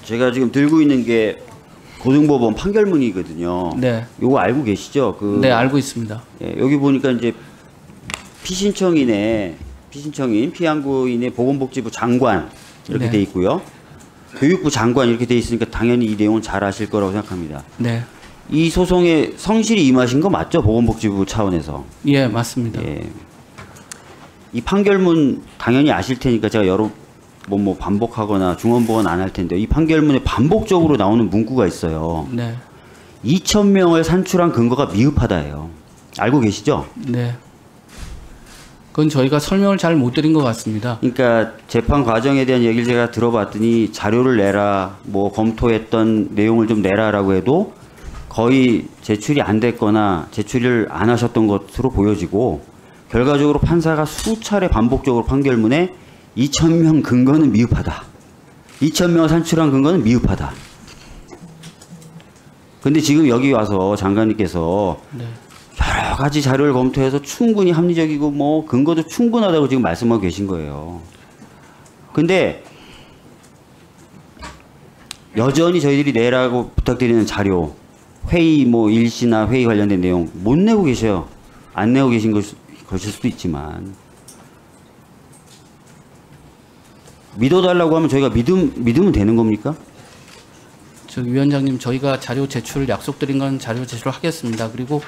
제가 지금 들고 있는 게 고등법원 판결문이거든요. 네. 요거 알고 계시죠? 네, 알고 있습니다. 예, 여기 보니까 이제 피신청인 피양구인의 보건복지부 장관 이렇게 네. 돼 있고요. 교육부 장관 이렇게 돼 있으니까 당연히 이 내용은 잘 아실 거라고 생각합니다. 네. 이 소송에 성실히 임하신 거 맞죠? 보건복지부 차원에서. 예, 맞습니다. 예. 이 판결문 당연히 아실 테니까 제가 여러 뭐 반복하거나 중원보건 안 할 텐데 이 판결문에 반복적으로 나오는 문구가 있어요. 네. 2,000명을 산출한 근거가 미흡하다예요. 알고 계시죠? 네. 그건 저희가 설명을 잘 못 드린 것 같습니다. 그러니까 재판 과정에 대한 얘기를 제가 들어봤더니 자료를 내라, 뭐 검토했던 내용을 좀 내라라고 해도 거의 제출이 안 됐거나 제출을 안 하셨던 것으로 보여지고 결과적으로 판사가 수차례 반복적으로 판결문에 2,000명 근거는 미흡하다. 2,000명을 산출한 근거는 미흡하다. 근데 지금 여기 와서 장관님께서 네. 여러 가지 자료를 검토해서 충분히 합리적이고 뭐 근거도 충분하다고 지금 말씀하고 계신 거예요. 근데 여전히 저희들이 내라고 부탁드리는 자료, 회의 뭐 일시나 회의 관련된 내용 못 내고 계셔요. 안 내고 계신 것일 수도 있지만 믿어달라고 하면 저희가 믿으면 되는 겁니까? 저 위원장님, 저희가 자료 제출을 약속드린 건 자료 제출을 하겠습니다. 그리고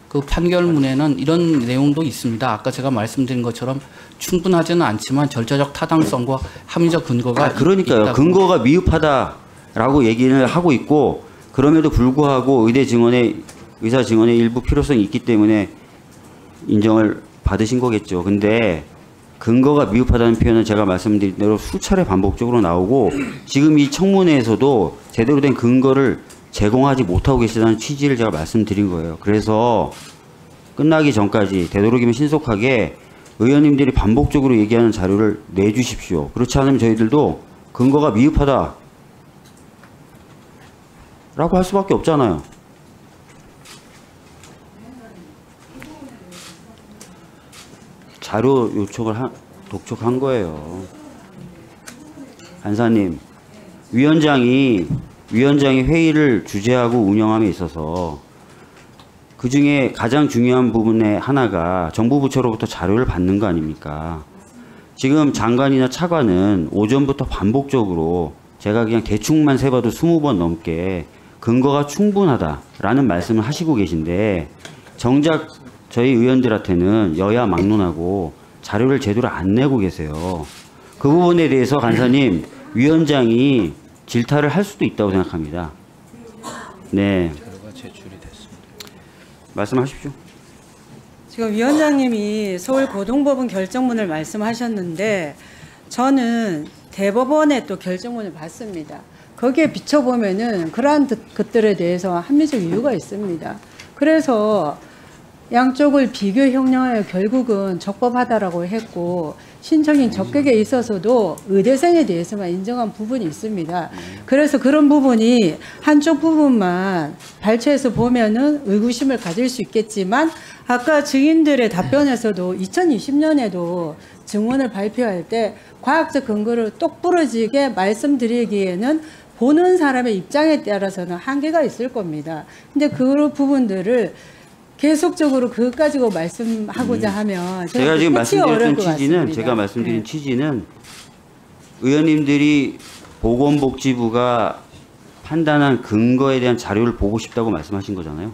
그 판결문에는 이런 내용도 있습니다. 아까 제가 말씀드린 것처럼 충분하지는 않지만 절차적 타당성과 합리적 근거가 그러니까요. 있다고. 근거가 미흡하다라고 얘기를 하고 있고 그럼에도 불구하고 의사 증언의 일부 필요성이 있기 때문에 인정을 받으신 거겠죠. 근데 근거가 미흡하다는 표현은 제가 말씀드린 대로 수차례 반복적으로 나오고 지금 이 청문회에서도 제대로 된 근거를 제공하지 못하고 계시다는 취지를 제가 말씀드린 거예요. 그래서 끝나기 전까지 되도록이면 신속하게 의원님들이 반복적으로 얘기하는 자료를 내주십시오. 그렇지 않으면 저희들도 근거가 미흡하다 라고 할 수밖에 없잖아요. 자료 요청을 독촉한 거예요. 간사님, 위원장이 회의를 주재하고 운영함에 있어서 그 중에 가장 중요한 부분의 하나가 정부 부처로부터 자료를 받는 거 아닙니까? 지금 장관이나 차관은 오전부터 반복적으로 제가 그냥 대충만 세봐도 20번 넘게 근거가 충분하다라는 말씀을 하시고 계신데 정작 저희 의원들한테는 여야 막론하고 자료를 제대로 안 내고 계세요. 그 부분에 대해서 간사님, 위원장이 질타를 할 수도 있다고 생각합니다. 네. 자료가 제출이 됐습니다. 말씀하십시오. 지금 위원장님이 서울고등법원 결정문을 말씀하셨는데 저는 대법원의 또 결정문을 봤습니다. 거기에 비춰보면은 그러한 것들에 대해서 합리적 이유가 있습니다. 그래서 양쪽을 비교 형량하여 결국은 적법하다라고 했고 신청인 적격에 있어서도 의대생에 대해서만 인정한 부분이 있습니다. 그래서 그런 부분이 한쪽 부분만 발췌해서 보면은 의구심을 가질 수 있겠지만 아까 증인들의 답변에서도 2020년에도 증언을 발표할 때 과학적 근거를 똑부러지게 말씀드리기에는 보는 사람의 입장에 따라서는 한계가 있을 겁니다. 근데 그런 부분들을 계속적으로 그것 가지고 말씀하고자 하면 제가 지금 말씀드린 취지는 네. 취지는 의원님들이 보건복지부가 판단한 근거에 대한 자료를 보고 싶다고 말씀하신 거잖아요.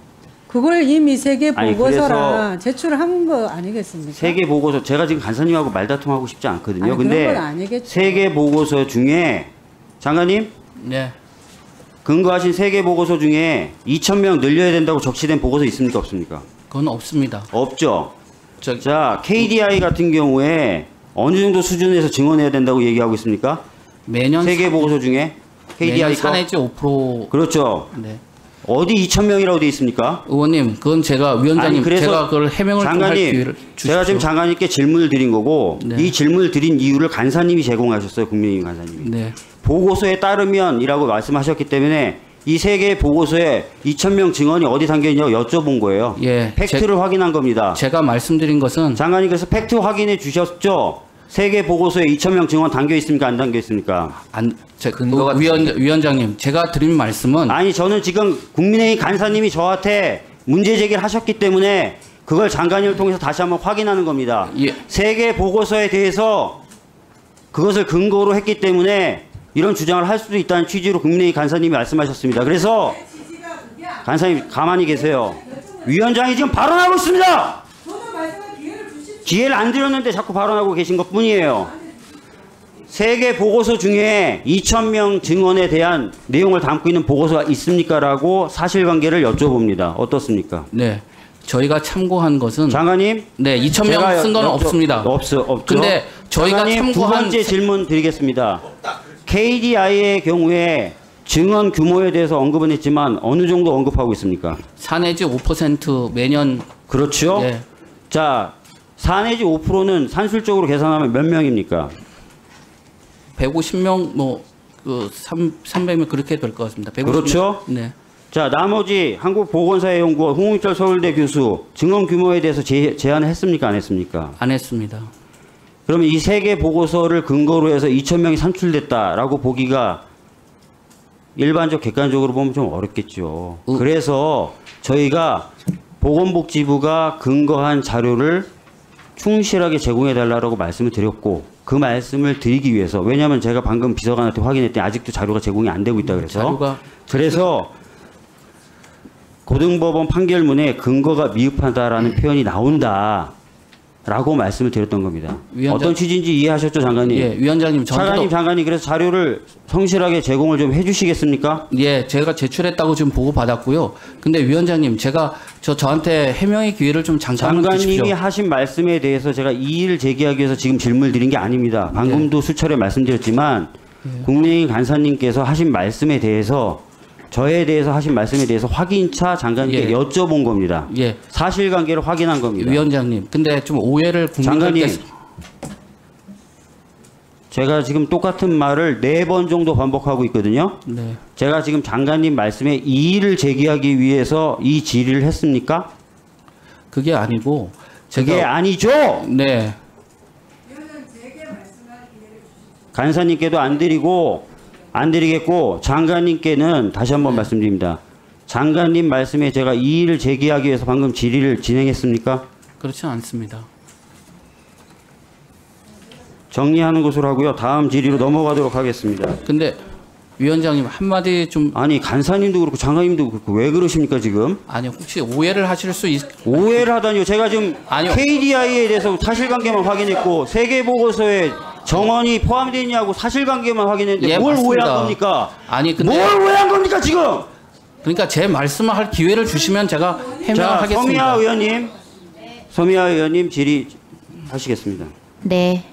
그걸 이미 세계 아니, 보고서랑 제출한 거 아니겠습니까? 세계 보고서 제가 지금 간사님하고 말다툼하고 싶지 않거든요. 아니, 근데 그런 건 아니겠죠. 세계 보고서 중에 장관님 네. 근거하신 세계 보고서 중에 2,000명 늘려야 된다고 적시된 보고서 있습니까 없습니까? 그건 없습니다. 없죠. 저기, 자, KDI 같은 경우에 어느 정도 수준에서 증언해야 된다고 얘기하고 있습니까? 매년 세계 보고서 중에 KDI 매년 거 4내지 5%. 그렇죠. 네. 어디 2,000명이라고 돼 있습니까? 의원님, 그건 제가 위원장님, 아니, 그래서 제가 그걸 해명을 좀 할 장관님, 기회를 주십시오. 제가 지금 장관님께 질문을 드린 거고 네. 이 질문을 드린 이유를 간사님이 제공하셨어요. 국민의힘 간사님이. 네. 보고서에 따르면이라고 말씀하셨기 때문에 이 세 개의 보고서에 2,000명 증언이 어디 담겨 있냐고 여쭤본 거예요. 예. 팩트를 확인한 겁니다. 제가 말씀드린 것은 장관님께서 팩트 확인해 주셨죠? 세계 보고서에 2,000명 증언 담겨 있습니까? 안 담겨 있습니까? 근거가 위원장님, 제가 드린 말씀은 아니 저는 지금 국민의힘 간사님이 저한테 문제 제기를 하셨기 때문에 그걸 장관님을 통해서 다시 한번 확인하는 겁니다. 예. 세계 보고서에 대해서 그것을 근거로 했기 때문에 이런 주장을 할 수도 있다는 취지로 국민의힘 간사님이 말씀하셨습니다. 그래서 간사님 가만히 계세요. 위원장이 지금 발언하고 있습니다. 기회를 안 드렸는데 자꾸 발언하고 계신 것 뿐이에요. 세계 보고서 중에 2,000명 증언에 대한 내용을 담고 있는 보고서가 있습니까? 라고 사실관계를 여쭤봅니다. 어떻습니까? 네, 저희가 참고한 것은 장관님? 네, 2,000명 쓴 건 없습니다. 없죠. 근데 저희가 장관님, 두 참고한 번째 질문 드리겠습니다. KDI의 경우에 증언 규모에 대해서 언급은 했지만 어느 정도 언급하고 있습니까? 4 내지 5% 매년. 그렇죠. 예. 자, 4 내지 5%는 산술적으로 계산하면 몇 명입니까? 150명 그 300명 그렇게 될 것 같습니다. 150명. 그렇죠. 네. 자, 나머지 한국보건사회연구원 홍익철 서울대 교수 증언 규모에 대해서 제안을 했습니까? 안 했습니까? 안 했습니다. 그러면 이 세 개 보고서를 근거로 해서 2,000명이 산출됐다라고 보기가 일반적 객관적으로 보면 좀 어렵겠죠. 그래서 저희가 보건복지부가 근거한 자료를 충실하게 제공해 달라고 말씀을 드렸고 그 말씀을 드리기 위해서 왜냐하면 제가 방금 비서관한테 확인했더니 아직도 자료가 제공이 안 되고 있다 그래서 고등법원 판결문에 근거가 미흡하다라는 표현이 나온다라고 말씀을 드렸던 겁니다. 어떤 취지인지 이해하셨죠, 장관님? 예, 위원장님 차관님, 장관님 그래서 자료를 성실하게 제공을 좀 해주시겠습니까? 예, 제가 제출했다고 지금 보고 받았고요. 근데 위원장님, 제가 저한테 해명의 기회를 좀 잠깐만 주십시오. 장관님이 하신 말씀에 대해서 제가 이의를 제기하기 위해서 지금 질문을 드린 게 아닙니다. 방금도 수차례 말씀드렸지만 국민의힘 간사님께서 하신 말씀에 대해서 저에 대해서 하신 말씀에 대해서 확인차 장관님께 여쭤본 겁니다. 예. 사실관계를 확인한 겁니다. 위원장님, 근데 좀 오해를 장관님, 국민들께서 제가 지금 똑같은 말을 4번 정도 반복하고 있거든요. 네. 제가 지금 장관님 말씀에 이의를 제기하기 위해서 이 질의를 했습니까? 그게 아니고 그게 아니죠. 네. 간사님께도 안 드리겠고 장관님께는 다시 한번 말씀드립니다. 장관님 말씀에 제가 이의를 제기하기 위해서 방금 질의를 진행했습니까? 그렇지 않습니다. 정리하는 것으로 하고요. 다음 질의로 넘어가도록 하겠습니다. 근데 위원장님 한마디 좀 아니 간사님도 그렇고 장관님도 그렇고 왜 그러십니까 지금? 아니 혹시 오해를 하실 수 오해를 하다니요. 제가 지금 아니요. KDI에 대해서 사실관계만 확인했고 세계보고서에 정언이 포함되어 있냐고 사실관계만 확인했는데 예, 뭘 맞습니다. 오해한 겁니까? 아니 근데 뭘 오해한 겁니까 지금? 그러니까 제 말씀을 할 기회를 주시면 제가 해명을 자, 하겠습니다. 서미아 의원님 질의 하시겠습니다. 네.